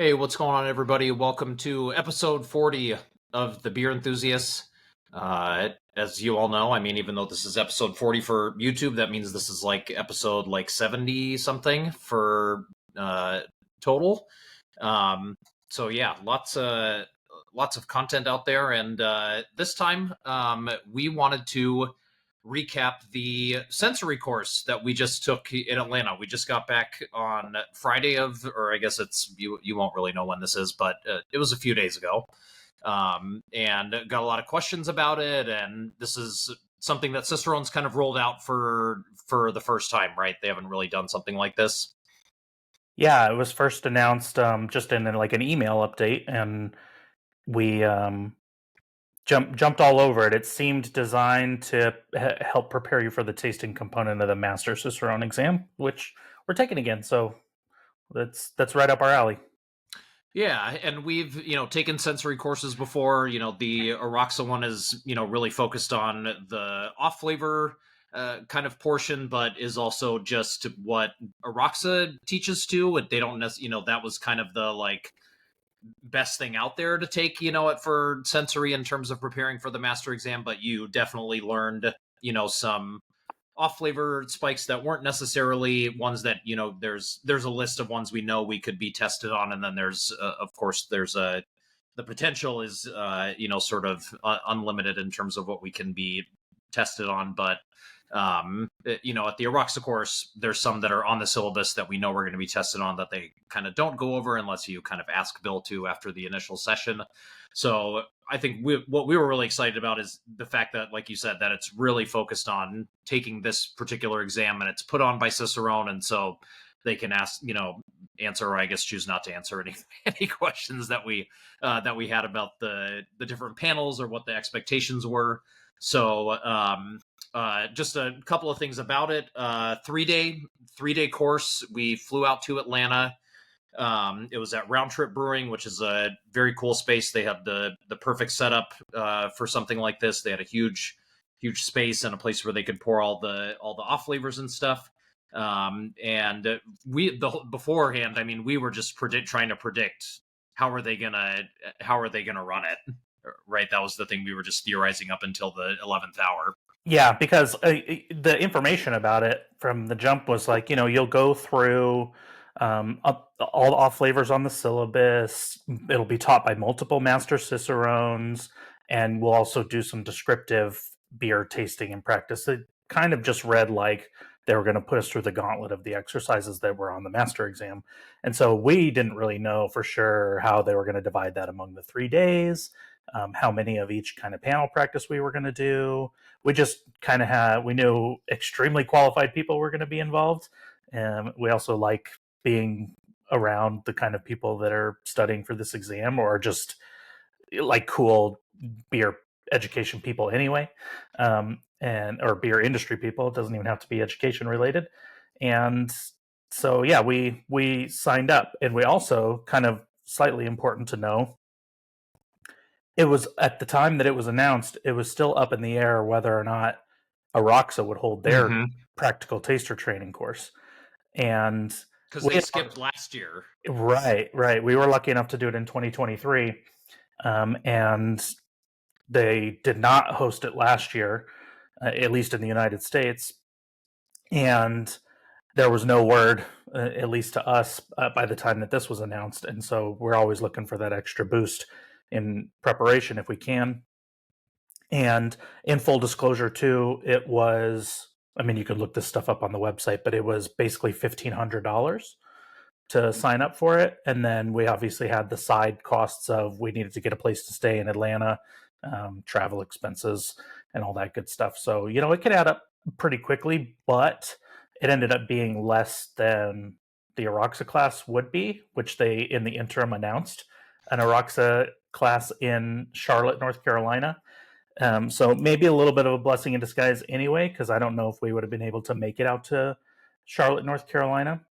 Hey, what's going on, everybody? Welcome to episode 40 of The Beer Enthusiasts. As you all know, I mean, even though this is episode 40 for YouTube, that means this is like episode 70 something for total. So yeah, lots of content out there, and this time we wanted to recap the sensory course that we just took in Atlanta. We just got back on Friday or I guess it's you won't really know when this is, but it was a few days ago, and got a lot of questions about it. And this is something that Cicerone's kind of rolled out for the first time, right? They haven't really done something like this. Yeah, it was first announced just in like an email update, and we jumped all over it. It seemed designed to help prepare you for the tasting component of the Master Cicerone exam, which we're taking again. So that's right up our alley. Yeah, and we've taken sensory courses before. The Aroxa one is really focused on the off flavor kind of portion, but is also just what Aroxa teaches to. They don't necessarily, that was kind of the best thing out there to take, for sensory in terms of preparing for the master exam. But you definitely learned, some off flavor spikes that weren't necessarily ones that there's a list of ones we know we could be tested on, and then there's of course there's a the potential is sort of unlimited in terms of what we can be tested on. But at the Aroxa course, there's some that are on the syllabus that we know we're going to be tested on that they kind of don't go over unless you kind of ask Bill to after the initial session. So I think what we were really excited about is the fact that, like you said, that it's really focused on taking this particular exam, and it's put on by Cicerone, and so they can answer, or I guess choose not to answer any questions that we had about the different panels or what the expectations were. So just a couple of things about it. 3-day course. We flew out to Atlanta. It was at Round Trip Brewing, which is a very cool space. They have the perfect setup for something like this. They had a huge space and a place where they could pour all the off flavors and stuff. And beforehand, I mean, we were just trying to predict how are they gonna run it, right? That was the thing we were just theorizing up until the 11th hour. Yeah, because the information about it from the jump was like, you'll go through all the off flavors on the syllabus. It'll be taught by multiple master cicerones, and we'll also do some descriptive beer tasting and practice. It kind of just read like they were going to put us through the gauntlet of the exercises that were on the master exam. And so we didn't really know for sure how they were going to divide that among the 3 days, how many of each kind of panel practice we were going to do. We just kind of we knew extremely qualified people were going to be involved. And we also like being around the kind of people that are studying for this exam or just like cool beer education people anyway, or beer industry people. It doesn't even have to be education related. And so, yeah, we signed up, and we also kind of slightly important to know, it was at the time that it was announced, it was still up in the air whether or not Aroxa would hold their practical taster training course. And because they skipped last year. Right. We were lucky enough to do it in 2023, and they did not host it last year, at least in the United States. And there was no word, at least to us, by the time that this was announced. And so we're always looking for that extra boost in preparation if we can. And in full disclosure, too, it was, I mean, you could look this stuff up on the website, but it was basically $1,500 to sign up for it. And then we obviously had the side costs of we needed to get a place to stay in Atlanta, travel expenses, and all that good stuff. So, it could add up pretty quickly, but it ended up being less than the Aroxa class would be, which they, in the interim, announced an Aroxa class in Charlotte, North Carolina. So maybe a little bit of a blessing in disguise anyway, because I don't know if we would have been able to make it out to Charlotte, North Carolina,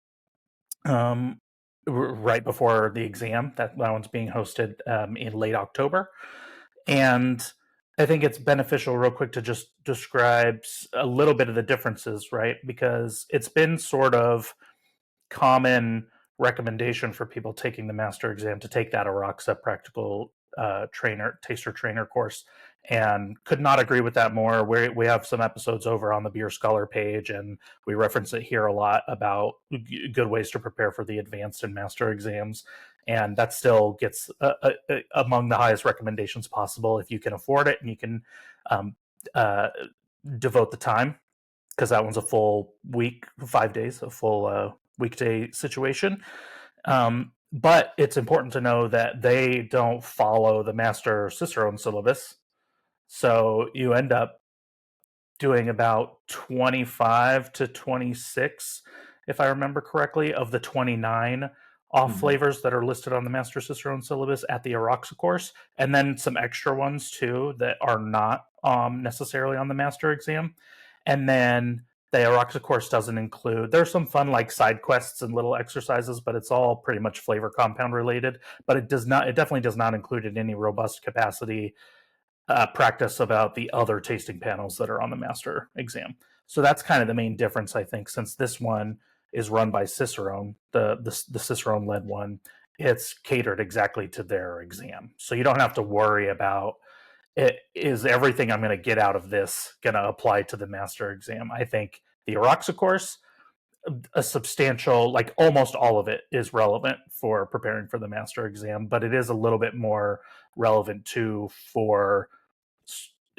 right before the exam. That one's being hosted in late October. And I think it's beneficial real quick to just describe a little bit of the differences, right? Because it's been sort of common recommendation for people taking the master exam to take that Aroxa practical taster trainer course, and could not agree with that more. We have some episodes over on the Beer Scholar page, and we reference it here a lot about good ways to prepare for the advanced and master exams. And that still gets among the highest recommendations possible if you can afford it and you can um, uh, devote the time, because that one's a full week, 5 days, a full weekday situation. But it's important to know that they don't follow the master Cicerone syllabus. So you end up doing about 25 to 26, if I remember correctly, of the 29 off Mhm. flavors that are listed on the Master Cicerone syllabus at the Aroxa course, and then some extra ones too that are not necessarily on the Master exam. And then the Aroxa course doesn't include, there's some fun like side quests and little exercises, but it's all pretty much flavor compound related. But it definitely does not include in any robust capacity practice about the other tasting panels that are on the master exam. So that's kind of the main difference, I think, since this one is run by Cicerone, the Cicerone led one. It's catered exactly to their exam, so you don't have to worry about is everything I'm going to get out of this going to apply to the master exam. I think the Aroxa course, a substantial, like almost all of it, is relevant for preparing for the master exam, but it is a little bit more relevant too for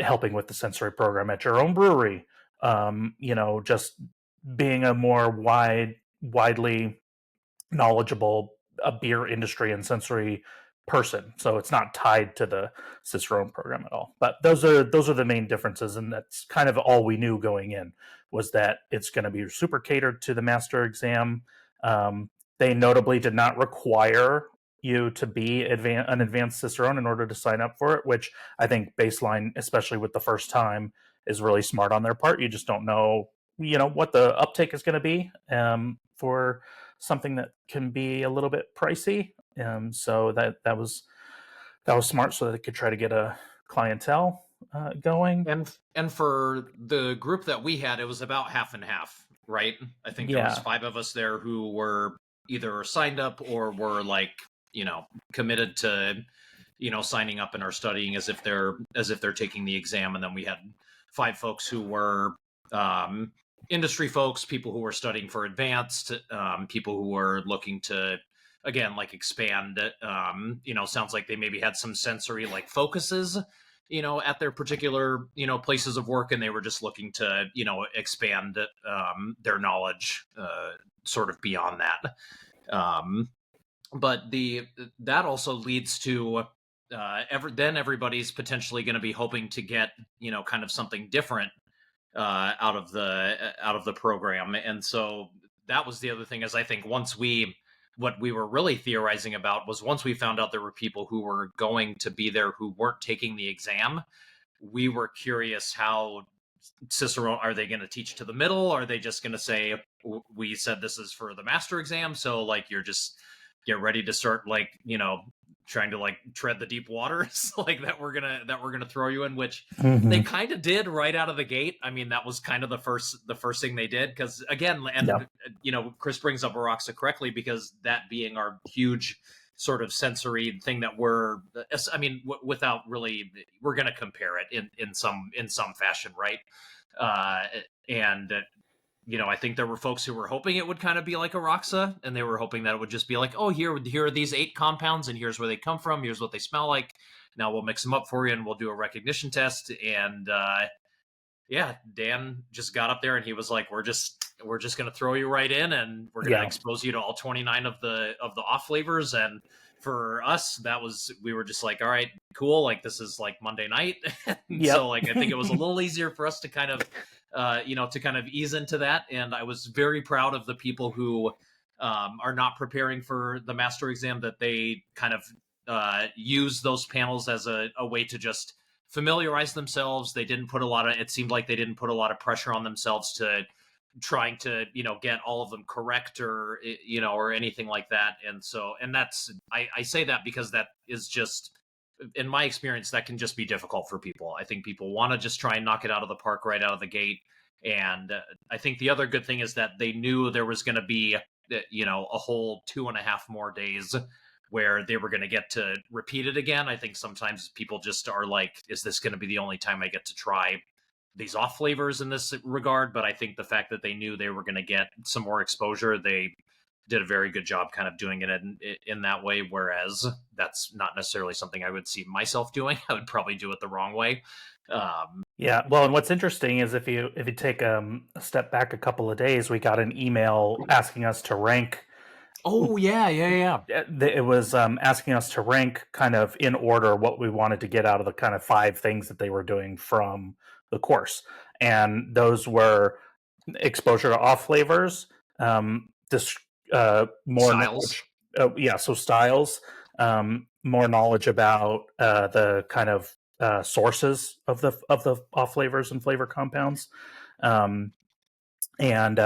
helping with the sensory program at your own brewery. Just being a more widely knowledgeable beer industry and sensory person. So it's not tied to the Cicerone program at all. But those are the main differences, and that's kind of all we knew going in, was that it's going to be super catered to the master exam. They notably did not require you to be an advanced Cicerone in order to sign up for it, which I think baseline, especially with the first time, is really smart on their part. You just don't know, what the uptake is going to be for something that can be a little bit pricey. So that was smart, so that they could try to get a clientele going. And for the group that we had, it was about half and half, right? I think there was Yeah. 5 of us there who were either signed up or were like, committed to, signing up and are studying as if they're taking the exam. And then we had 5 folks who were industry folks, people who were studying for advanced, people who were looking to, again, like expand. Sounds like they maybe had some sensory like focuses, at their particular, places of work, and they were just looking to, expand their knowledge sort of beyond that. But that also leads to then everybody's potentially going to be hoping to get, kind of something different out of the program. And so that was the other thing, is I think what we were really theorizing about was, once we found out there were people who were going to be there who weren't taking the exam, we were curious how Cicero, are they going to teach to the middle? Are they just going to say, we said this is for the master exam, so like you're just get ready to start, like, trying to like tread the deep waters like that we're gonna throw you in, which they Mm-hmm. kind of did right out of the gate. I mean, that was kind of the first thing they did, because again, Yeah. and Chris brings up Aroxa correctly, because that being our huge sort of sensory thing that I mean, without really, we're going to compare it in some fashion, right? And I think there were folks who were hoping it would kind of be like Aroxa, and they were hoping that it would just be like, oh, here are these 8 compounds, and here's where they come from, here's what they smell like. Now we'll mix them up for you, and we'll do a recognition test. And yeah, Dan just got up there and he was like, we're just going to throw you right in, and we're going to Yeah. expose you to all 29 of the off flavors. And for us, we were just like, all right, cool, like this is like Monday night. And so Yep. like I think it was a little easier for us to kind of ease into that. And I was very proud of the people who are not preparing for the master exam, that they kind of use those panels as a way to just familiarize themselves. It seemed like they didn't put a lot of pressure on themselves to trying to, get all of them correct, or, or anything like that. And that's, I say that because that is just, in my experience, that can just be difficult for people. I think people want to just try and knock it out of the park right out of the gate. And I think the other good thing is that they knew there was going to be a whole 2.5 more days where they were going to get to repeat it again. I think sometimes people just are like, is this going to be the only time I get to try these off flavors in this regard? But I think the fact that they knew they were going to get some more exposure, they did a very good job kind of doing it in that way. Whereas that's not necessarily something I would see myself doing. I would probably do it the wrong way. Yeah, well, and what's interesting is if you take a step back a couple of days, we got an email asking us to rank. Oh yeah, yeah, yeah. It was asking us to rank kind of in order what we wanted to get out of the kind of 5 things that they were doing from the course, and those were exposure to off flavors, this more Styles. knowledge, yeah, so styles, more knowledge about the kind of sources of the off flavors and flavor compounds, um, and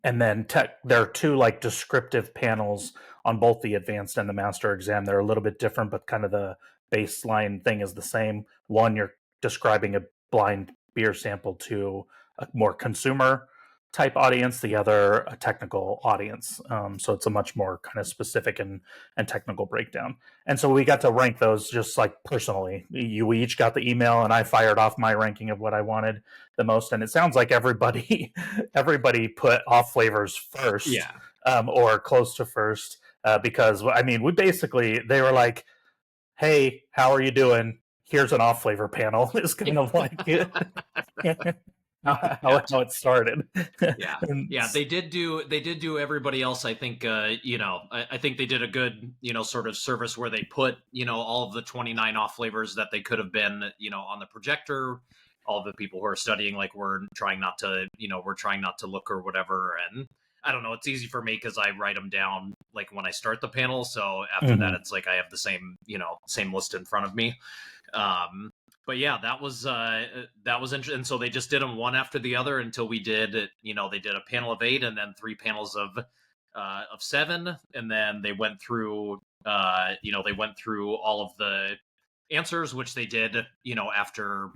and then there are 2 like descriptive panels on both the advanced and the master exam. They're a little bit different, but kind of the baseline thing is the same. One, you're describing a blind beer sample to a more consumer type audience, the other a technical audience. So it's a much more kind of specific and technical breakdown. And so we got to rank those just like personally. We each got the email, and I fired off my ranking of what I wanted the most. And it sounds like everybody everybody put off flavors first, Yeah. or close to first, because I mean, we basically they were like, "Hey, how are you doing? Here's an off flavor panel." It's kind of like Yeah. how it started. Yeah. And Yeah, they did do everybody else. I think I think they did a good, sort of service where they put, all of the 29 off flavors that they could have been, on the projector. All of the people who are studying, like, we're trying not to look or whatever. And I don't know, it's easy for me because I write them down like when I start the panel. So after that, Mhm. it's like I have the same list in front of me. But yeah, that was interesting. And so they just did them one after the other until we did. They did a panel of 8 and then 3 panels of 7, and then they went through. They went through all of the answers, which they did. After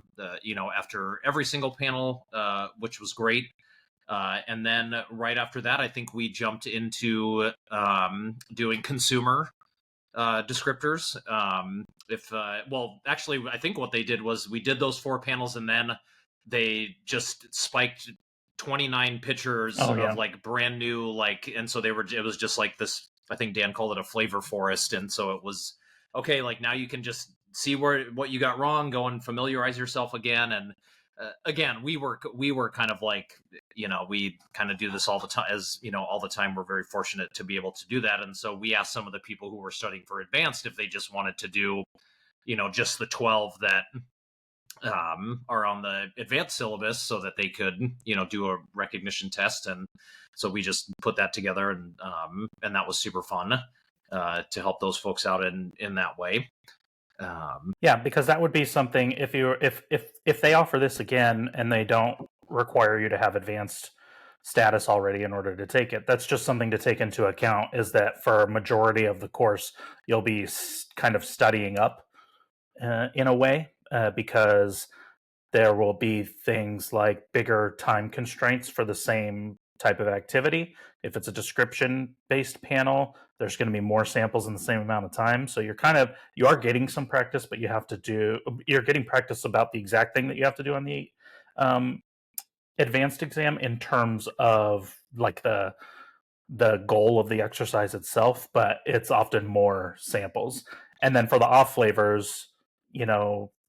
every single panel, which was great. And then right after that, I think we jumped into doing consumer descriptors. If Well, actually, I think what they did was we did those 4 panels, and then they just spiked 29 pictures Oh of yeah. like brand new, like, and so it was just like this. I think Dan called it a flavor forest, and so it was okay. Like, now you can just see what you got wrong, go and familiarize yourself again. And again, we were kind of like, we kind of do this all the time. As all the time, we're very fortunate to be able to do that. And so we asked some of the people who were studying for advanced if they just wanted to do, just the 12 that are on the advanced syllabus, so that they could, do a recognition test. And so we just put that together, and that was super fun to help those folks out in that way. Yeah, because that would be something if they offer this again and they don't require you to have advanced status already in order to take it. That's just something to take into account, is that for a majority of the course you'll be kind of studying up in a way, because there will be things like bigger time constraints for the same type of activity. If it's a description based panel, there's going to be more samples in the same amount of time. So you are getting some practice, but you're getting practice about the exact thing that you have to do on the um, advanced exam in terms of like the goal of the exercise itself, but it's often more samples. And then for the off flavors,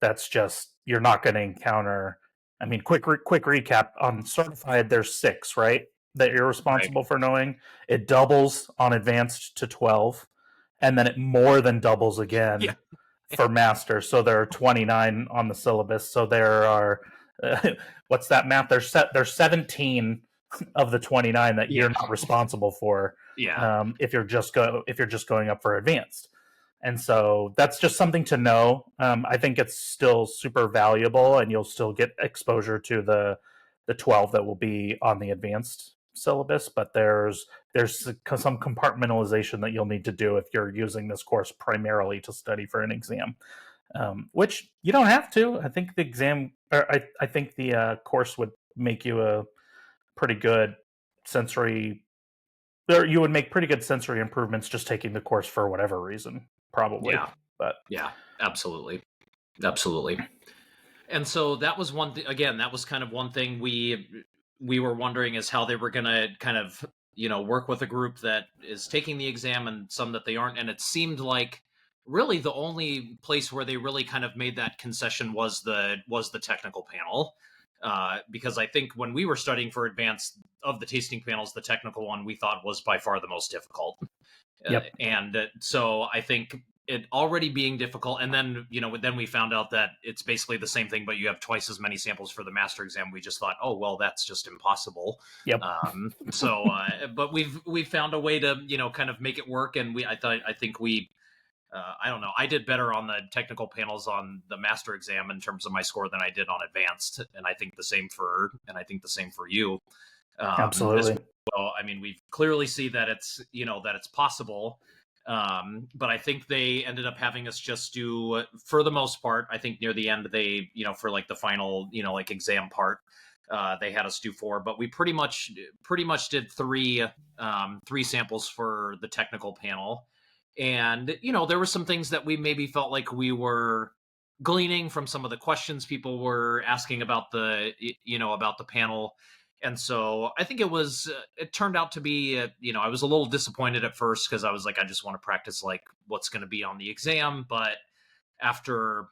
that's just you're not going to encounter. I mean, quick recap on certified. There's 6, right? That you're Right. responsible for knowing. It doubles on advanced to 12, and then it more than doubles Yeah. again for master. So there are 29 on the syllabus. So there are what's that math? There's 17 of the 29 that you're Yeah. not responsible for, Yeah. if you're just going up for advanced. And so that's just something to know. I think it's still super valuable, and you'll still get exposure to the 12 that will be on the advanced syllabus. But there's some compartmentalization that you'll need to do if you're using this course primarily to study for an exam, which you don't have to. I think the exam, or I think the course would make you a pretty good sensory there you would make pretty good sensory improvements just taking the course for whatever reason, probably. Yeah, But yeah, absolutely, absolutely. And so that was one thing. Again, that was kind of one thing we were wondering is how they were going to kind of work with a group that is taking the exam and some that they aren't. And it seemed like really the only place where they really kind of made that concession was the technical panel. Because I think when we were studying for advanced of the tasting panels, the technical one we thought was by far the most difficult. yep, So I think it already being difficult, and then then we found out that it's basically the same thing, but you have twice as many samples for the master exam. We just thought, oh well, that's just impossible. yep, But we've found a way to kind of make it work, and I think we. I don't know. I did better on the technical panels on the master exam in terms of my score than I did on advanced, and I think the same for you. As absolutely. well. I mean, we clearly see that it's possible. But I think they ended up having us just do, for the most part, I think near the end, they, for like the final, like exam part, they had us do four, but we pretty much did three samples for the technical panel. And, there were some things that we maybe felt like we were gleaning from some of the questions people were asking about about the panel. And so I think it turned out to be, I was a little disappointed at first because I was like, I just want to practice like what's going to be on the exam. But after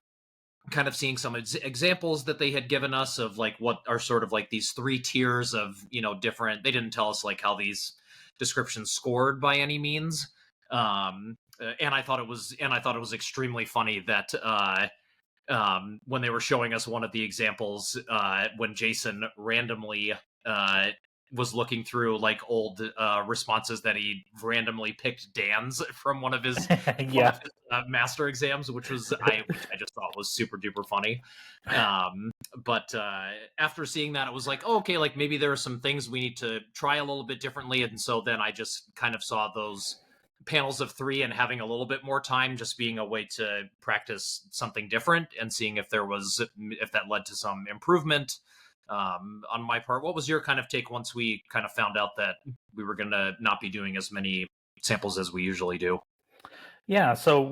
kind of seeing some examples that they had given us of like what are sort of like these three tiers of, different, they didn't tell us like how these descriptions scored by any means. And I thought it was extremely funny that, when they were showing us one of the examples, when Jason randomly was looking through like old responses that he randomly picked Dan's from one of his Yeah, master exams, which I just thought was super duper funny. But after seeing that, it was like, oh, okay, like maybe there are some things we need to try a little bit differently, and so then I just kind of saw those panels of three and having a little bit more time just being a way to practice something different and seeing if that led to some improvement on my part. What was your kind of take once we kind of found out that we were going to not be doing as many samples as we usually do? yeah. So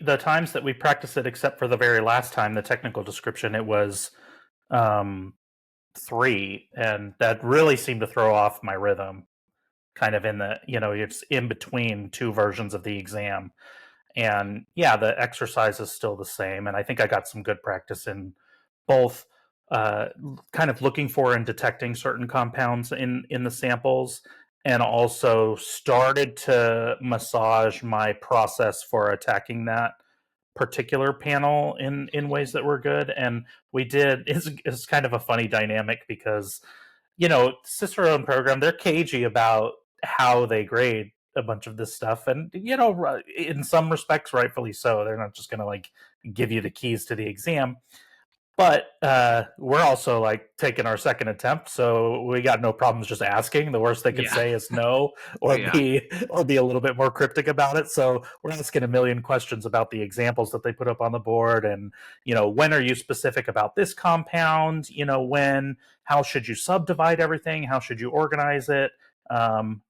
the times that we practiced it, except for the very last time, the technical description, it was um, three, and that really seemed to throw off my rhythm. Kind of in the it's in between two versions of the exam, and yeah, the exercise is still the same, and I think I got some good practice in both kind of looking for and detecting certain compounds in the samples, and also started to massage my process for attacking that particular panel in ways that were good. And we did it's kind of a funny dynamic because Cicerone program, they're cagey about how they grade a bunch of this stuff, and in some respects rightfully so. They're not just going to like give you the keys to the exam, but we're also like taking our second attempt, so we got no problems just asking. The worst they could Yeah. say is no, or Yeah. be a little bit more cryptic about it. So we're asking a million questions about the examples that they put up on the board, and when are you specific about this compound? How should you subdivide everything? How should you organize it?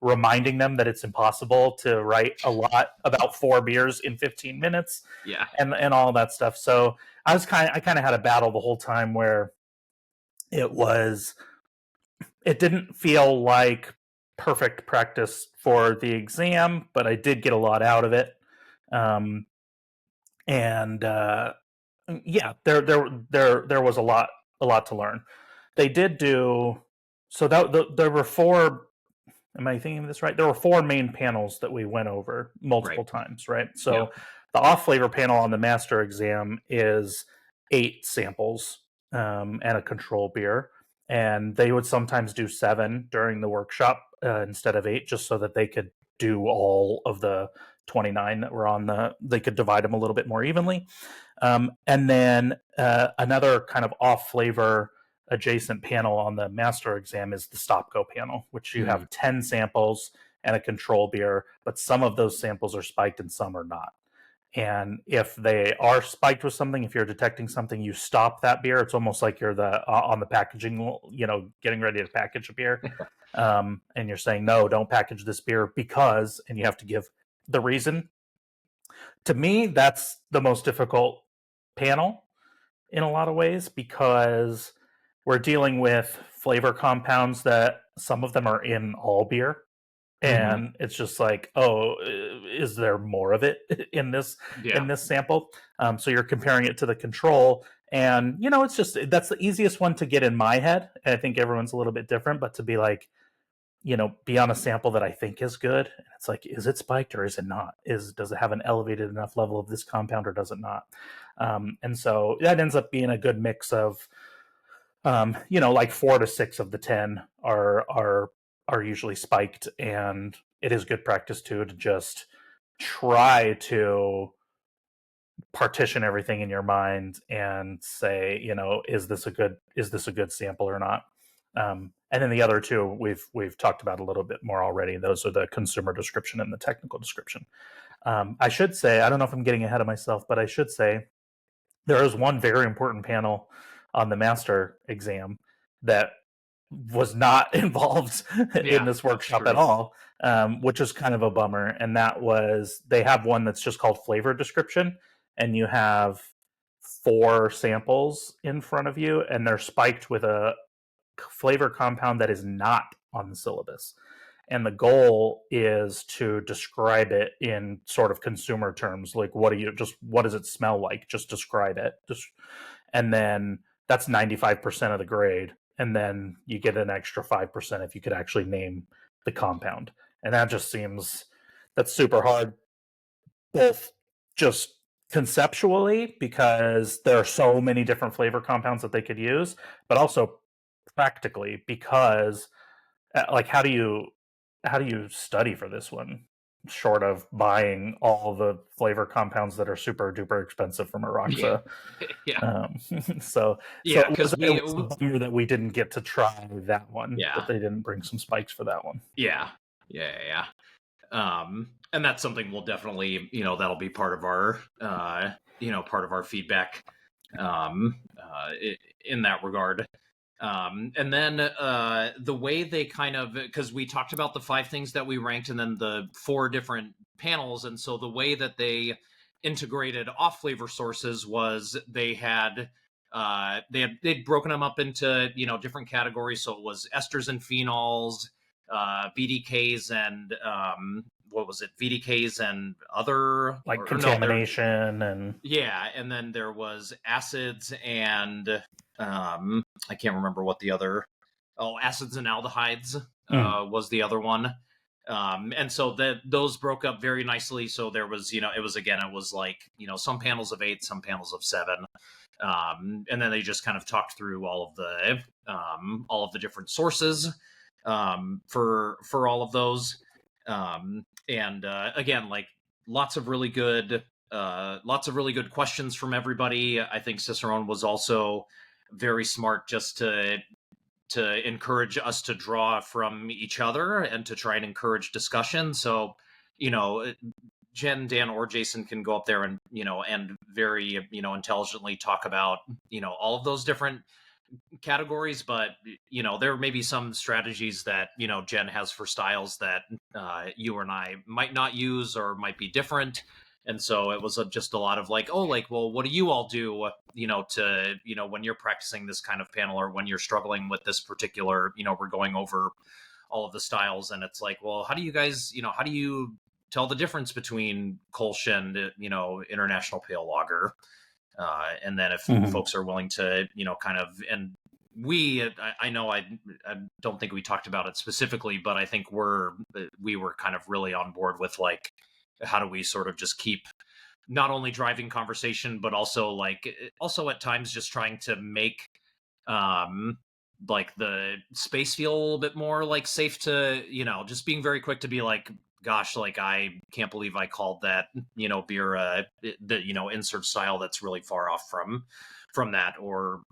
Reminding them that it's impossible to write a lot about four beers in 15 minutes, Yeah. and all that stuff. So I kind of had a battle the whole time where it was it didn't feel like perfect practice for the exam, but I did get a lot out of it. And Yeah, there was a lot to learn. They did do so there were four. Am I thinking of this right? There were four main panels that we went over Right. multiple times, right? Yep. So the off flavor panel on the master exam is 8 samples and a control beer. And they would sometimes do 7 during the workshop instead of 8, just so that they could do all of the 29 that were on they could divide them a little bit more evenly. And then another kind of off flavor adjacent panel on the master exam is the stop go panel, which you Mm. have 10 samples and a control beer, but some of those samples are spiked and some are not. And if they are spiked with something, if you're detecting something, you stop that beer. It's almost like you're the on the packaging, getting ready to package a beer, and you're saying no, don't package this beer because, and you have to give the reason. To me, that's the most difficult panel in a lot of ways because we're dealing with flavor compounds that some of them are in all beer, Hmm. and it's just like, oh, is there more of it in this Yeah. sample? So you're comparing it to the control, and it's just that's the easiest one to get in my head. I think everyone's a little bit different, but to be like, be on a sample that I think is good, and it's like, is it spiked or is it not? Does it have an elevated enough level of this compound or does it not? And so that ends up being a good mix of like 4 to 6 of the 10 are usually spiked, and it is good practice too to just try to partition everything in your mind and say, is this a good sample or not? And then the other two we've talked about a little bit more already. Those are the consumer description and the technical description. I should say, I don't know if I'm getting ahead of myself, but I should say there is one very important panel on the master exam that was not involved in Yeah, this that's workshop at true. all, which is kind of a bummer. And that was, they have one that's just called flavor description, and you have 4 samples in front of you, and they're spiked with a flavor compound that is not on the syllabus. And the goal is to describe it in sort of consumer terms, like what does it smell like? Just describe it. And then that's 95% of the grade. And then you get an extra 5% if you could actually name the compound. And that just seems that's super hard, both just conceptually because there are so many different flavor compounds that they could use, but also practically because like how do you study for this one short of buying all the flavor compounds that are super duper expensive from Yeah. Aroxa? Yeah. um, so Yeah, it was because it was a bummer that we didn't get to try that one, that yeah. they didn't bring some spikes for that one. Yeah. Yeah. Yeah. And that's something we'll definitely, that'll be part of our, part of our feedback, in that regard. And then the way they kind of, because we talked about the 5 things that we ranked and then the 4 different panels. And so the way that they integrated off flavor sources was they'd broken them up into, different categories. So it was esters and phenols, VDKs and what was it? VDKs and other, Like or no, there, contamination and yeah, and then there was acids and I can't remember what the other. Oh, acids and aldehydes mm, was the other one. And so those broke up very nicely. So there was, it was like, some panels of 8, some panels of 7. And then they just kind of talked through all of the different sources for all of those. And again, like lots of really good questions from everybody. I think Cicerone was also very smart just to encourage us to draw from each other and to try and encourage discussion. So, you know, Jen, Dan, or Jason can go up there and and very intelligently talk about all of those different categories, but there may be some strategies that Jen has for styles that you and I might not use or might be different. And so it was just a lot of like, oh, like, well, what do you all do to when you're practicing this kind of panel or when you're struggling with this particular, we're going over all of the styles, and it's like, well, how do you guys, how do you tell the difference between Kolsch and International Pale Lager? And then if mhm. folks are willing to, kind of, and I know I don't think we talked about it specifically, but I think we were kind of really on board with like, how do we sort of just keep not only driving conversation, but also also at times just trying to make, um, like the space feel a little bit more like safe to, just being very quick to be like, gosh, like I can't believe I called that, beer, the, insert style that's really far off from that, or,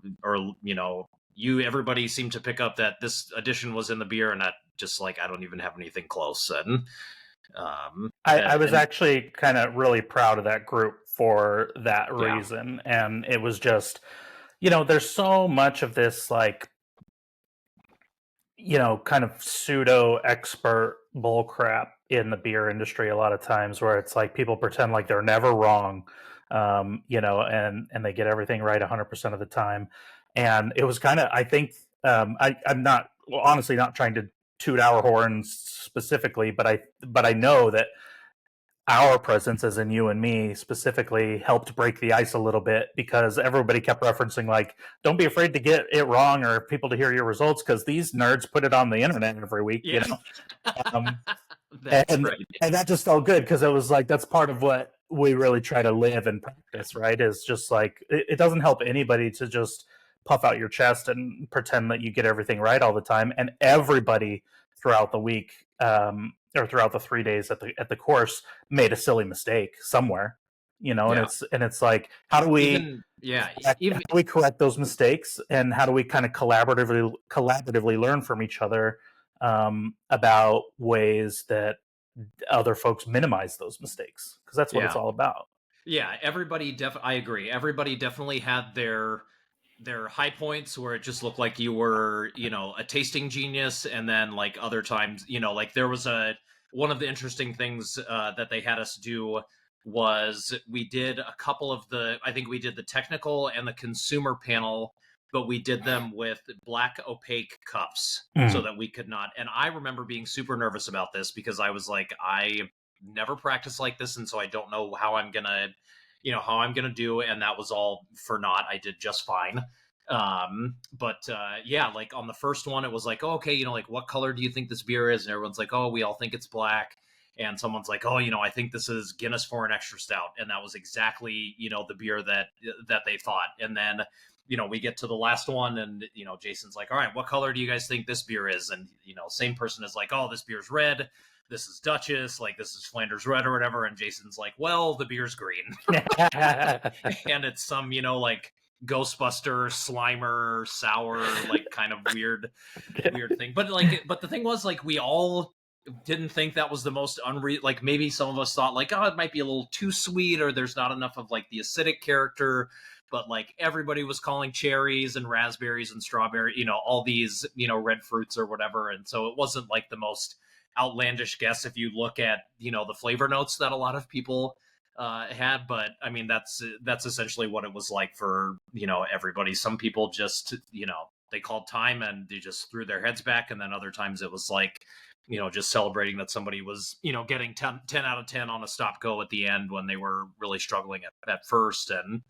everybody seemed to pick up that this addition was in the beer and that just like, I don't even have anything close. And, I was And actually kind of really proud of that group for that yeah, reason. And it was just, there's so much of this, like, kind of pseudo expert bullcrap in the beer industry a lot of times where it's like people pretend like they're never wrong, and they get everything right 100% of the time. And it was kind of, I think, I'm not, well, honestly, not trying to toot our horns specifically, but I know that our presence, as in you and me specifically, helped break the ice a little bit because everybody kept referencing, like, don't be afraid to get it wrong or people to hear your results because these nerds put it on the internet every week, yeah, um, that's and right. and that just felt good because it was like that's part of what we really try to live and practice, right? Is just like it doesn't help anybody to just puff out your chest and pretend that you get everything right all the time. And everybody throughout the week, or throughout the 3 days at the course, made a silly mistake somewhere, and Yeah, it's like, how do we even yeah, how even do we correct those mistakes, and how do we kind of collaboratively learn from each other, about ways that other folks minimize those mistakes, because that's what it's yeah. all about. Yeah, I agree. Everybody definitely had their high points where it just looked like you were, a tasting genius, and then like other times, like there was a one of the interesting things that they had us do was we did a couple of I think we did the technical and the consumer panel, but we did them with black opaque cups so Mm. that we could not. And I remember being super nervous about this because I was like, I never practiced like this, and so I don't know how I'm gonna how I'm gonna do. And that was all for naught. I did just fine. But yeah, like on the first one it was like, oh, okay, like what color do you think this beer is? And everyone's like, oh, we all think it's black. And someone's like, oh, I think this is Guinness Foreign Extra Stout. And that was exactly the beer that they thought. And then we get to the last one, and Jason's like, all right, what color do you guys think this beer is? And same person is like, oh, this beer's red, this is Duchess, like this is Flanders Red or whatever. And Jason's like, well, the beer's green. And it's some, like Ghostbuster, Slimer, sour, like kind of weird thing. But the thing was, like, we all didn't think that was the most unreal. Like, maybe some of us thought, like, oh, it might be a little too sweet, or there's not enough of like the acidic character. But like everybody was calling cherries and raspberries and strawberry, all these, red fruits or whatever. And so it wasn't like the most outlandish guess if you look at the flavor notes that a lot of people had. But I mean, that's essentially what it was like for everybody. Some people just they called time and they just threw their heads back, and then other times it was like just celebrating that somebody was getting 10 out of 10 on a stop go at the end when they were really struggling at first. And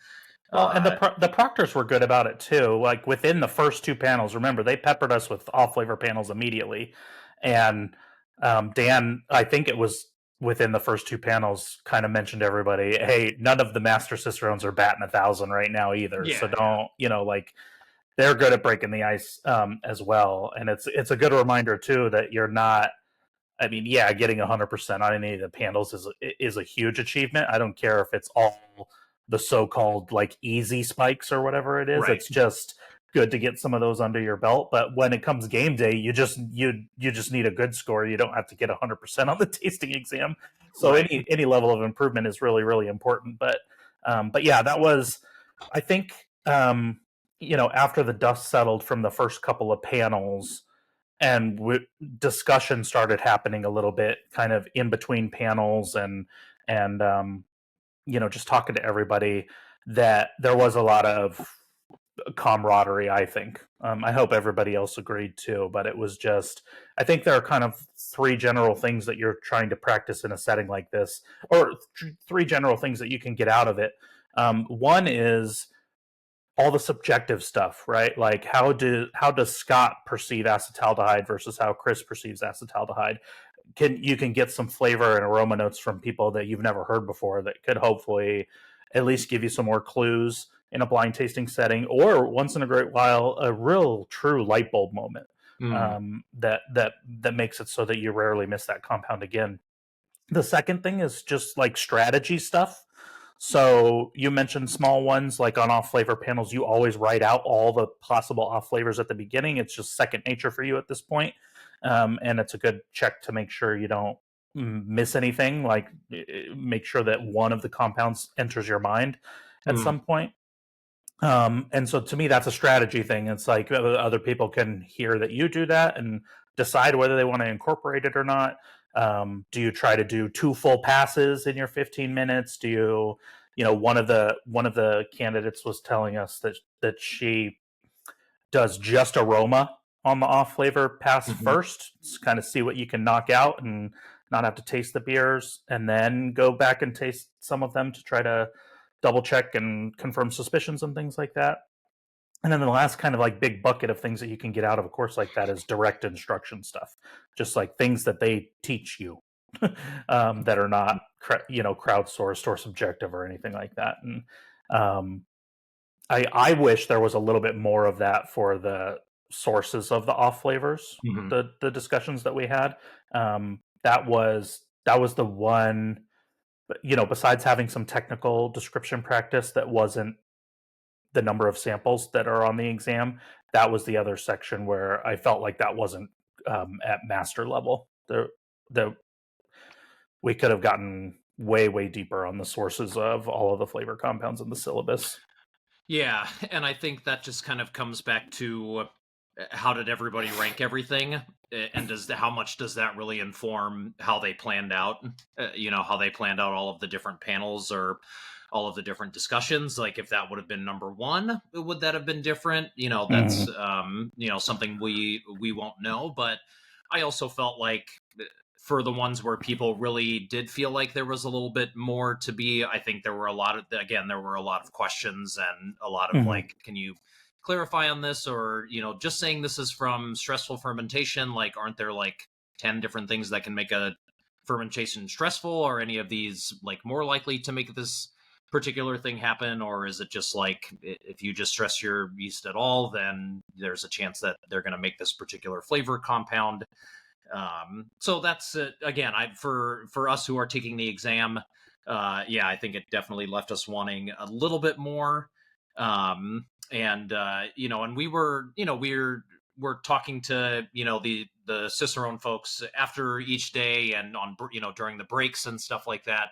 Well, and uh the proctors were good about it too. Like within the first two panels, remember they peppered us with off flavor panels immediately, and Dan, I think it was within the first two panels, kind of mentioned to everybody, hey, none of the Master Cicerones are batting 1,000 right now either. So yeah, yeah, don't, like they're good at breaking the ice, as well. And it's a good reminder too that you're not. I mean, yeah, getting 100% on any of the panels is a huge achievement. I don't care if it's all the so-called like easy spikes or whatever it is. right, It's just good to get some of those under your belt. But when it comes game day, you just need a good score. You don't have to get 100% on the tasting exam. So right. any level of improvement is really really important. But yeah, that was, I think, after the dust settled from the first couple of panels, and discussion started happening a little bit kind of in between panels, and just talking to everybody, that there was a lot of camaraderie, I think. I hope everybody else agreed too, but it was just, I think there are kind of three general things that you're trying to practice in a setting like this, or three general things that you can get out of it. One is all the subjective stuff, right? Like how does Scott perceive acetaldehyde versus how Chris perceives acetaldehyde? You can get some flavor and aroma notes from people that you've never heard before that could hopefully at least give you some more clues in a blind tasting setting, or once in a great while, a real true light bulb moment, Mm, that makes it so that you rarely miss that compound again. The second thing is just like strategy stuff. So you mentioned small ones like on off flavor panels, you always write out all the possible off flavors at the beginning. It's just second nature for you at this point. And it's a good check to make sure you don't miss anything, like make sure that one of the compounds enters your mind at Mm, some point. And so to me, that's a strategy thing. It's like other people can hear that you do that and decide whether they want to incorporate it or not. Do you try to do two full passes in your 15 minutes? Do you, one of the candidates was telling us that she does just aroma on the off flavor pass mhm. first, kind of see what you can knock out and not have to taste the beers, and then go back and taste some of them to try to double check and confirm suspicions and things like that. And then the last kind of like big bucket of things that you can get out of a course like that is direct instruction stuff, just like things that they teach you that are not crowdsourced or subjective or anything like that. And um, I wish there was a little bit more of that for the sources of the off flavors, Mhm. the discussions that we had. That was the one, besides having some technical description practice that wasn't the number of samples that are on the exam. That was the other section where I felt like that wasn't at master level. The We could have gotten way deeper on the sources of all of the flavor compounds in the syllabus. Yeah, and I think that just kind of comes back to how did everybody rank everything, and how much does that really inform how they planned out, how they planned out all of the different panels or all of the different discussions. Like if that would have been number one, would that have been different? That's Mm-hmm. something we won't know. But I also felt like for the ones where people really did feel like there was a little bit more to be, I think there were a lot of, again, there were a lot of questions and a lot of Mm-hmm. like, can you clarify on this? Or, just saying this is from stressful fermentation, like, aren't there like 10 different things that can make a fermentation stressful? Or any of these like more likely to make this particular thing happen? Or is it just like, if you just stress your yeast at all, then there's a chance that they're going to make this particular flavor compound? So that's again, I for us who are taking the exam, yeah, I think it definitely left us wanting a little bit more. And we were, we're talking to the Cicerone folks after each day and on during the breaks and stuff like that.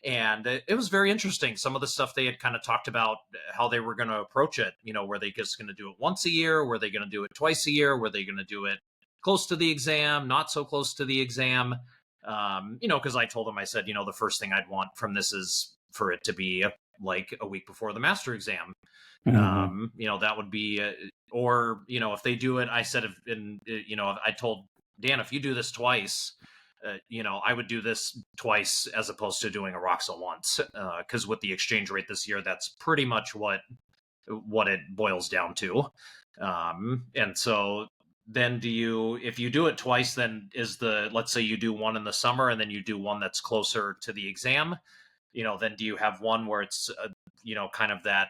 And it was very interesting. Some of the stuff they had kind of talked about, how they were going to approach it. Were they just going to do it once a year? Were they going to do it twice a year? Were they going to do it close to the exam, not so close to the exam? Because I told them, I said, the first thing I'd want from this is for it to be like a week before the master exam. Mm-hmm. That would be, or, if they do it, I said, I told Dan, if you do this twice, I would do this twice as opposed to doing a Roxa once, because with the exchange rate this year, that's pretty much what it boils down to. And so then if you do it twice, then let's say you do one in the summer and then you do one that's closer to the exam, then do you have one where it's, kind of that,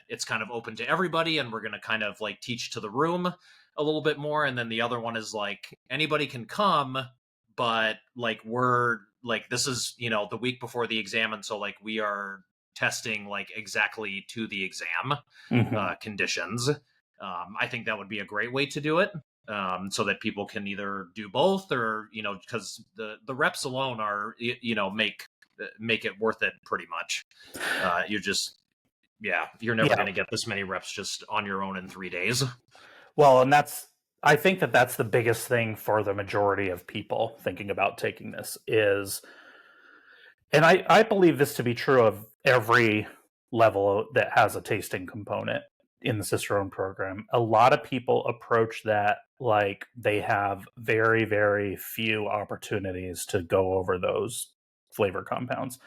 it's kind of open to everybody and we're going to kind of like teach to the room a little bit more. And then the other one is like, anybody can come, but like, we're like, this is, the week before the exam. And so like, we are testing like exactly to the exam Mm-hmm. conditions. I think that would be a great way to do it, so that people can either do both, or because the reps alone are make it worth it pretty much. You just Yeah, you're never going Yeah. to get this many reps just on your own in 3 days. Well, and I think that's the biggest thing for the majority of people thinking about taking this is, and I believe this to be true of every level that has a tasting component in the Cicerone program. A lot of people approach that like they have very few opportunities to go over those flavor compounds.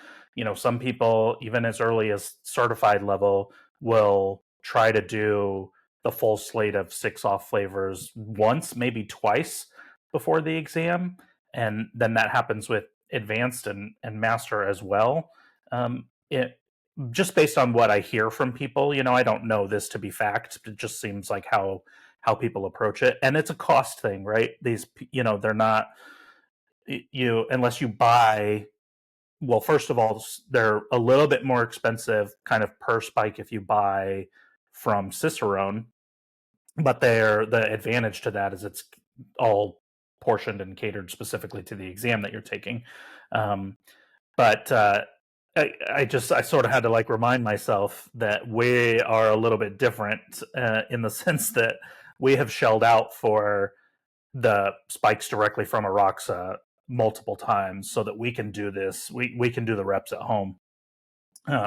Some people, even as early as certified level, will try to do the full slate of 6 off flavors once, maybe twice before the exam. And then that happens with advanced and master as well. It Just based on what I hear from people, I don't know this to be fact. It just seems like how people approach it, and it's a cost thing, right? They're not, unless you buy. Well, first of all, they're a little bit more expensive, kind of per spike, if you buy from Cicerone. But the advantage to that is it's all portioned and catered specifically to the exam that you're taking. Um, but I sort of had to like remind myself that we are a little bit different in the sense that we have shelled out for the spikes directly from Aroxa multiple times so that we can do this. We can do the reps at home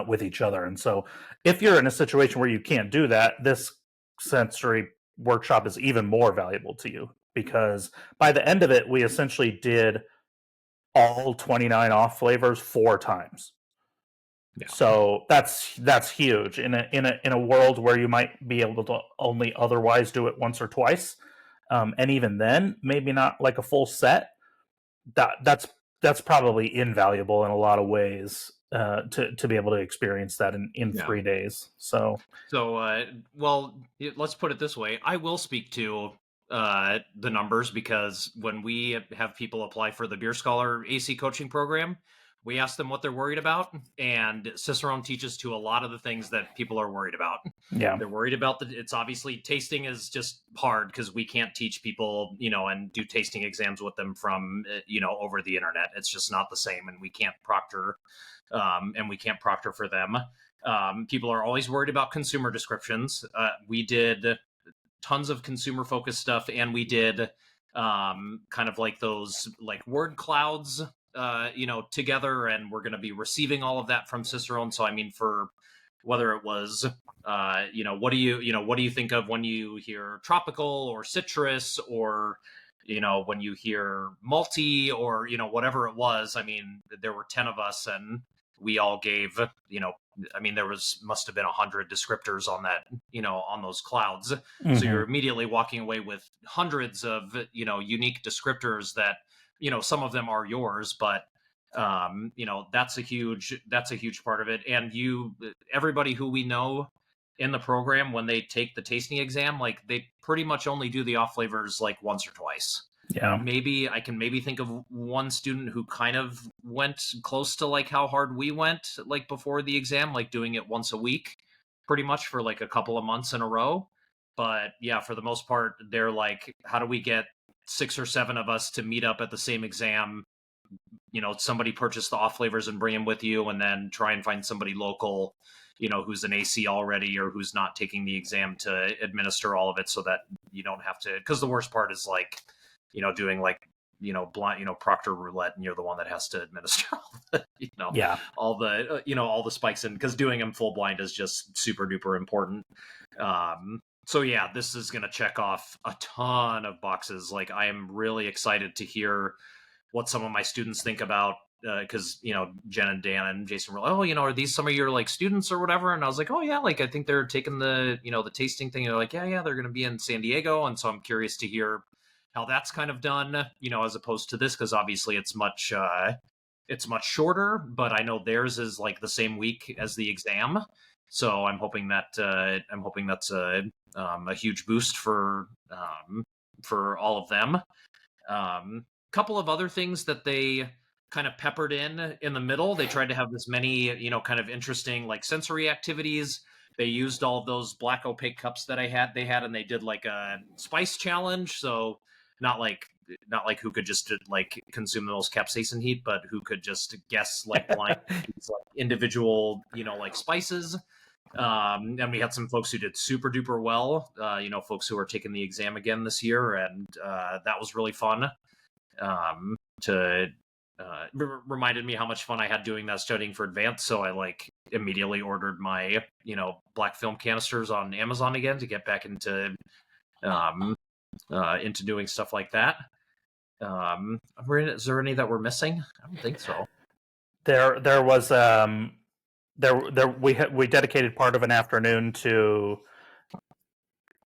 with each other. And so if you're in a situation where you can't do that, this sensory workshop is even more valuable to you, because by the end of it, we essentially did all 29 off flavors 4 times. Yeah. So that's huge in a world where you might be able to only otherwise do it once or twice, and even then, maybe not like a full set. That's probably invaluable in a lot of ways to be able to experience that in Yeah. 3 days. So So, well, let's put it this way. I will speak to the numbers, because when we have people apply for the Beer Scholar AC coaching program, we ask them what they're worried about, and Cicerone teaches to a lot of the things that people are worried about. yeah, They're worried about it's obviously tasting is just hard because we can't teach people, and do tasting exams with them from, over the internet. It's just not the same, and we can't proctor, for them. People are always worried about consumer descriptions. We did tons of consumer focused stuff, and we did kind of like those like word clouds, together, and we're going to be receiving all of that from Cicerone. So I mean, for whether it was, what do you think of when you hear tropical or citrus, or when you hear malty, or whatever it was. I mean, there were 10 of us, and we all gave, I mean, there must have been 100 descriptors on that, on those clouds. So hmm you're immediately walking away with hundreds of, unique descriptors that, some of them are yours, but that's a huge part of it. And everybody who we know in the program, when they take the tasting exam, like they pretty much only do the off flavors like once or twice. yeah, I can maybe think of one student who kind of went close to like how hard we went like before the exam, like doing it once a week pretty much for like a couple of months in a row. But yeah, for the most part, they're like, how do we get 6 or 7 of us to meet up at the same exam? Somebody purchase the off flavors and bring them with you, and then try and find somebody local, who's an AC already, or who's not taking the exam, to administer all of it, so that you don't have to. Because the worst part is like, doing like, blind, proctor roulette, and you're the one that has to administer all the, yeah. all the spikes in, because doing them full blind is just super duper important. So yeah, this is going to check off a ton of boxes. Like, I am really excited to hear what some of my students think about, because Jen and Dan and Jason were like, oh, are these some of your like students or whatever? And I was like, oh yeah, like I think they're taking the the tasting thing. And they're like, yeah, they're going to be in San Diego, and so I'm curious to hear how that's kind of done, as opposed to this, because obviously it's much shorter. But I know theirs is like the same week as the exam, so I'm hoping that's a huge boost for all of them. Couple of other things that they kind of peppered in the middle. They tried to have as many, kind of interesting like sensory activities. They used all of those black opaque cups that they had, and they did like a spice challenge. So not like who could just like consume the most capsaicin heat, but who could just guess like blind these, like individual, like spices. And we had some folks who did super duper well, folks who are taking the exam again this year, and that was really fun. To reminded me how much fun I had doing that studying for advanced. So I like immediately ordered my black film canisters on Amazon again to get back into doing stuff like that. Is there any that we're missing? I don't think so. There was we dedicated part of an afternoon to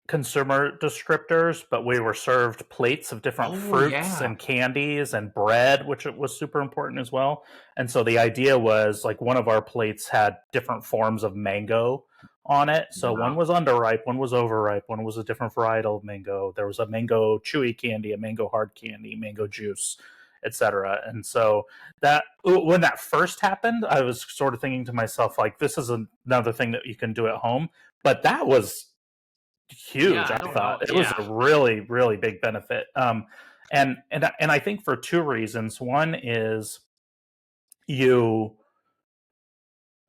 consumer descriptors, but we were served plates of different Oh fruits yeah. and candies and bread, which was super important as well. And so the idea was like one of our plates had different forms of mango on it. So Yeah. one was underripe, one was overripe, one was a different varietal of mango. There was a mango chewy candy, a mango hard candy, mango juice, etc. And so that when that first happened, I was sort of thinking to myself, like, this is another thing that you can do at home. But that was Yeah, huge. I I don't know. thought it was Yeah. a really, really big benefit. And I think for two reasons. One is you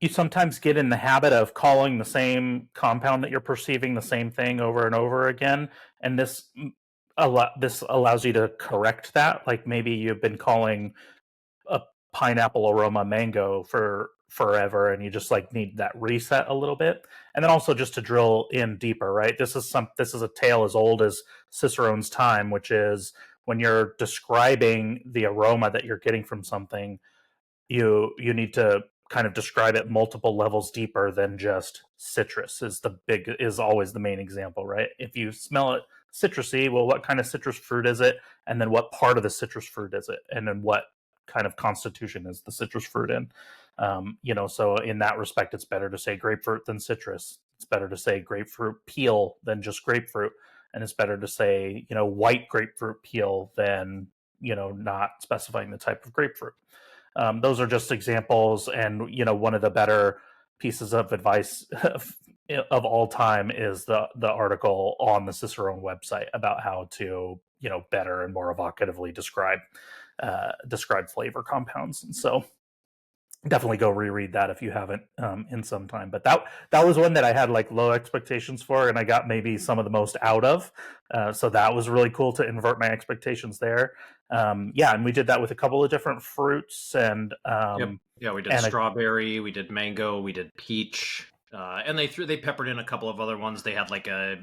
you sometimes get in the habit of calling the same compound that you're perceiving the same thing over and over again, and this allows you to correct that. Like maybe you've been calling a pineapple aroma mango for forever, and you just like need that reset a little bit. And then also just to drill in deeper, right? This is a tale as old as Cicerone's time, which is when you're describing the aroma that you're getting from something, you need to kind of describe it multiple levels deeper than just citrus is always the main example, right? If you smell it citrusy, well, what kind of citrus fruit is it? And then what part of the citrus fruit is it? And then what kind of constitution is the citrus fruit in? So in that respect, it's better to say grapefruit than citrus. It's better to say grapefruit peel than just grapefruit. And it's better to say, white grapefruit peel than, not specifying the type of grapefruit. Those are just examples, and one of the better pieces of advice of all time is the article on the Cicerone website about how to better and more evocatively describe flavor compounds. And so definitely go reread that if you haven't in some time. But that was one that I had like low expectations for, and I got maybe some of the most out of. So that was really cool to invert my expectations there. And we did that with a couple of different fruits, and Yep. Yeah, we did strawberry, we did mango, we did peach, and they peppered in a couple of other ones. They had like a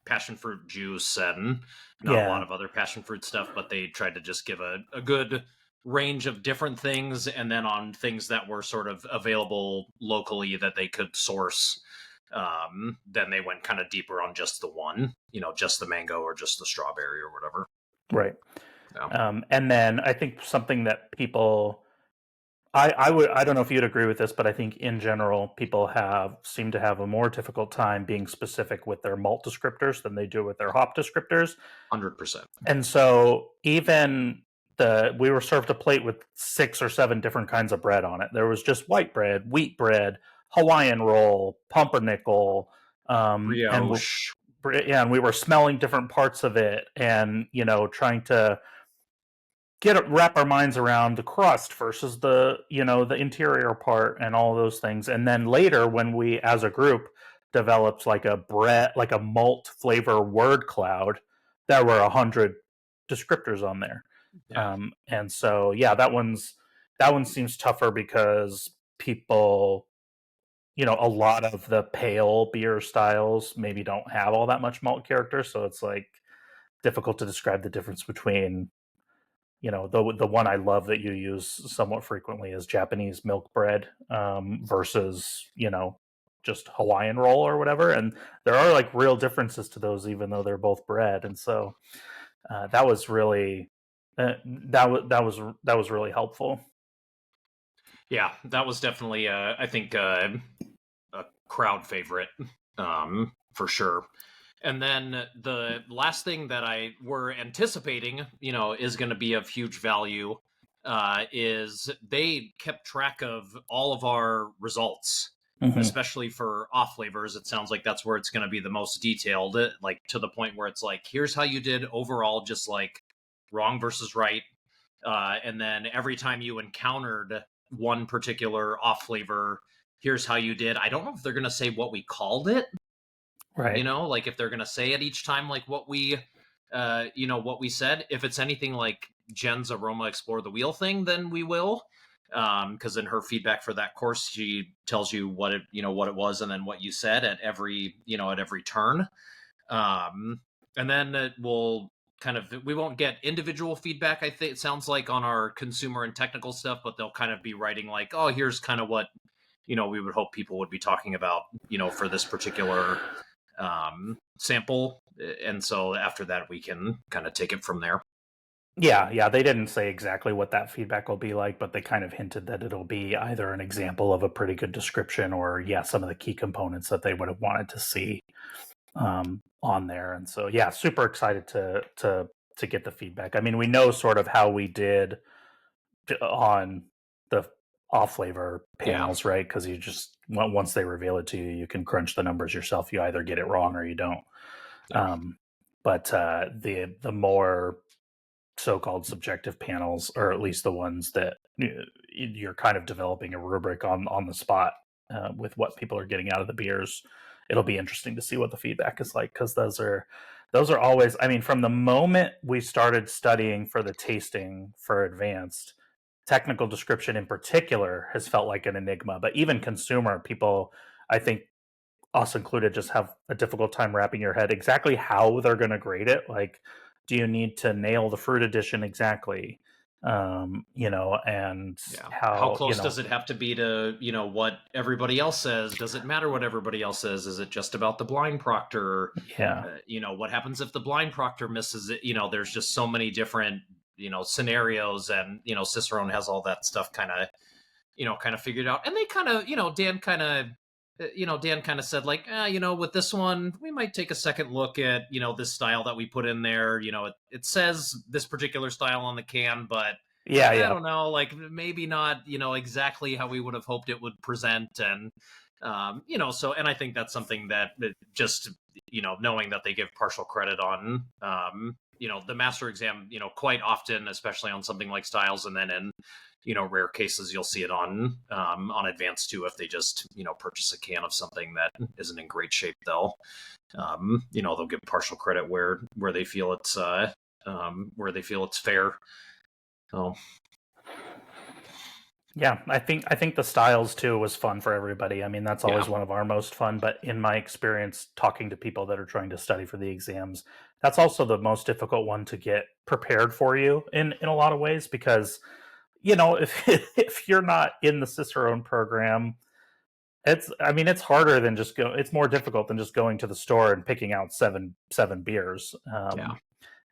passion fruit juice and not a lot of other passion fruit stuff, but they tried to just give a good range of different things, and then on things that were sort of available locally that they could source. Then they went kind of deeper on just the one, just the mango or just the strawberry or whatever. Right. Yeah. And then I think something that people, I don't know if you'd agree with this, but I think in general people seem to have a more difficult time being specific with their malt descriptors than they do with their hop descriptors. 100%. And so even we were served a plate with 6 or 7 different kinds of bread on it. There was just white bread, wheat bread, Hawaiian roll, pumpernickel, Brioche. and we were smelling different parts of it, and trying to wrap our minds around the crust versus the interior part and all those things. And then later, when we as a group developed like a malt flavor word cloud, there were 100 descriptors on there. Yeah. And so that one seems tougher because people, a lot of the pale beer styles maybe don't have all that much malt character, so it's like difficult to describe the difference between the one I love that you use somewhat frequently is Japanese milk bread versus just Hawaiian roll or whatever, and there are like real differences to those, even though they're both bread. And so that was really that was really helpful. Yeah, that was definitely, I think, a crowd favorite, for sure. And then the last thing that I were anticipating, is going to be of huge value, is they kept track of all of our results, Mm-hmm. especially for off flavors. It sounds like that's where it's going to be the most detailed, like to the point where it's like, here's how you did overall, just like wrong versus right. And then every time you encountered one particular off flavor, here's how you did. I don't know if they're going to say what we called it, Right. like if they're going to say it each time, like what we what we said. If it's anything like Jen's aroma explore the wheel thing, then we will, because in her feedback for that course, she tells you what it was, and then what you said at every turn. And then we won't get individual feedback. I think it sounds like on our consumer and technical stuff, but they'll kind of be writing like, oh, here's kind of what we would hope people would be talking about for this particular sample. And so after that, we can kind of take it from there. Yeah, they didn't say exactly what that feedback will be like, but they kind of hinted that it'll be either an example of a pretty good description or some of the key components that they would have wanted to see on there. And so super excited to get the feedback. I mean, we know sort of how we did on the off flavor panels, right? Because you just once they reveal it to you, you can crunch the numbers yourself. You either get it wrong or you don't. But the more so-called subjective panels, or at least the ones that you're kind of developing a rubric on the spot with what people are getting out of the beers. It'll be interesting to see what the feedback is like, because those are always, I mean, from the moment we started studying for the tasting for advanced, technical description in particular has felt like an enigma. But even consumer people, I think, us included, just have a difficult time wrapping your head exactly how they're going to grade it. Like, do you need to nail the fruit addition exactly? And Yeah. How how, close does it have to be to, what everybody else says? Does it matter what everybody else says? Is it just about the blind proctor? yeah, What happens if the blind proctor misses it? There's just so many different, scenarios, and, Cicerone has all that stuff kind of figured out. And they kind of, Dan kind of said, like, with this one, we might take a second look at, this style that we put in there. It says this particular style on the can, but yeah, I yeah, don't know, like maybe not, exactly how we would have hoped it would present. And, so, and I think that's something that just, knowing that they give partial credit on, the master exam, quite often, especially on something like styles, and then in, rare cases, you'll see it on advanced too. If they just, purchase a can of something that isn't in great shape, they'll give partial credit where they feel it's fair. So yeah. I think the styles too was fun for everybody. I mean, that's always yeah, one of our most fun. But in my experience, talking to people that are trying to study for the exams, that's also the most difficult one to get prepared for you in a lot of ways, because if if you're not in the Cicerone program, it's harder than just go. It's more difficult than just going to the store and picking out seven beers. yeah,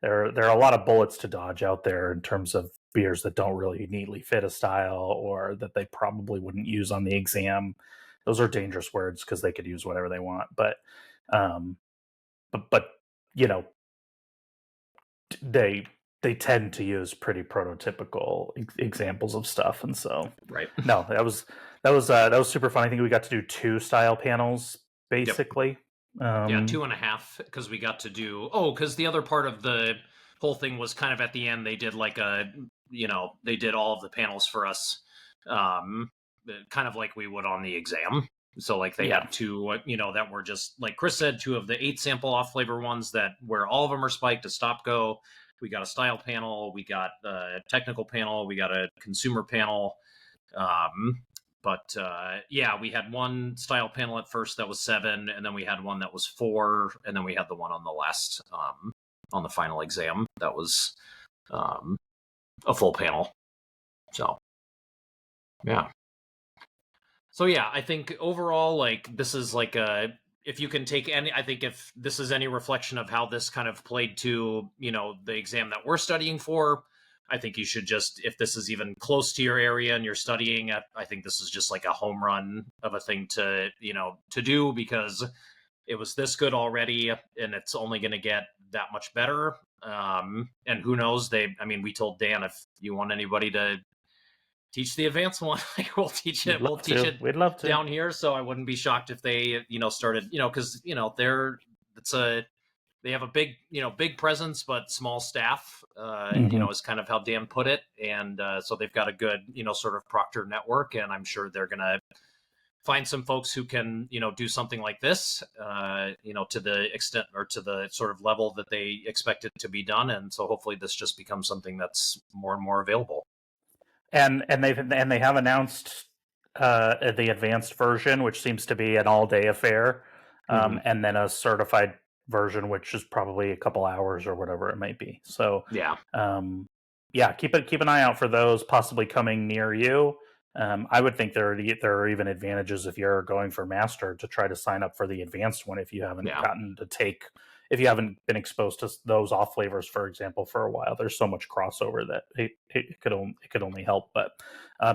There are a lot of bullets to dodge out there in terms of beers that don't really neatly fit a style, or that they probably wouldn't use on the exam. Those are dangerous words because they could use whatever they want. Um, but you know they they tend to use pretty prototypical examples of stuff, and so right. no, that was super fun. I think we got to do two style panels Yep. basically. Yeah, Um, 2.5, because we got to do. Oh, because the other part of the whole thing was kind of at the end. They did like they did all of the panels for us, um, kind of like we would on the exam. So like they yeah, had two, that were just like Chris said, two of the 8 sample off flavor ones that where all of them are spiked to stop go. We got a style panel, we got a technical panel, we got a consumer panel. Um, but yeah, we had one style panel at first that was 7, and then we had one that was 4, and then we had the one on the last on the final exam that was um, a full panel. So yeah. So yeah, I think overall, like this is like a if you can take any, I think if this is any reflection of how this kind of played to the exam that we're studying for, I think you should just if this is even close to your area and you're studying, I think this is just like a home run of a thing to do, because it was this good already and it's only going to get that much better. And who knows? I mean, we told Dan, if you want anybody to teach the advanced one, like we'll teach we'd it. We'll love teach to. it We'd love to. down here. So I wouldn't be shocked if they, started, because it's a they have a big presence but small staff. Hmm. Is kind of how Dan put it, and so they've got a good, sort of proctor network, and I'm sure they're gonna find some folks who can, do something like this, to the extent or to the sort of level that they expect it to be done, and so hopefully this just becomes something that's more and more available. And they have announced the advanced version, which seems to be an all day affair, Mm-hmm. and then a certified version, which is probably a couple hours or whatever it might be. So, Yeah. um, yeah, keep an eye out for those possibly coming near you. I would think there are even advantages if you're going for master to try to sign up for the advanced one Yeah. if you haven't been exposed to those off flavors, for example, for a while. There's so much crossover that it could only help. But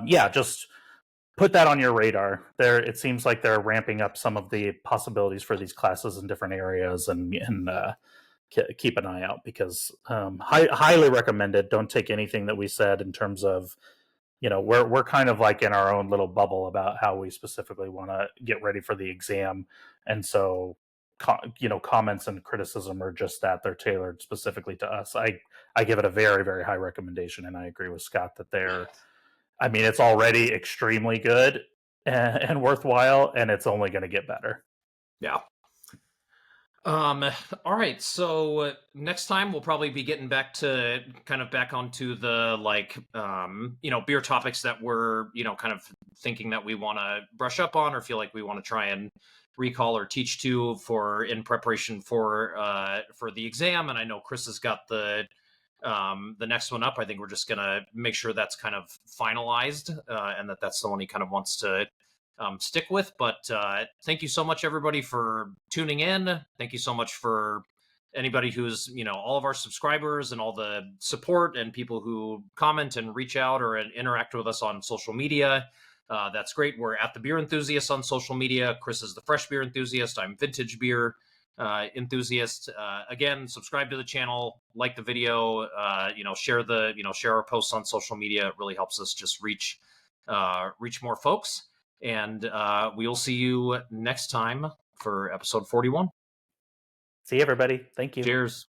yeah, just put that on your radar. It seems like they're ramping up some of the possibilities for these classes in different areas, and keep an eye out, because highly recommended. Don't take anything that we said in terms of we're kind of like in our own little bubble about how we specifically want to get ready for the exam, and so comments and criticism are just that they're tailored specifically to us. I give it a very, very high recommendation, and I agree with Scott that I mean, it's already extremely good and worthwhile, and it's only going to get better. Yeah. All right. So next time we'll probably be getting back to kind of back onto the beer topics that we're, kind of thinking that we want to brush up on or feel like we want to try and recall or teach to for in preparation for the exam. And I know Chris has got the next one up. I think we're just gonna make sure that's kind of finalized and that's the one he kind of wants to stick with. But thank you so much, everybody, for tuning in. Thank you so much for anybody who's, all of our subscribers and all the support and people who comment and reach out or interact with us on social media. That's great. We're at the Beer Enthusiast on social media. Chris is the Fresh Beer Enthusiast. I'm Vintage Beer Enthusiast. Again, subscribe to the channel, like the video, share share our posts on social media. It really helps us just reach more folks. And we will see you next time for episode 41. See you, everybody. Thank you. Cheers.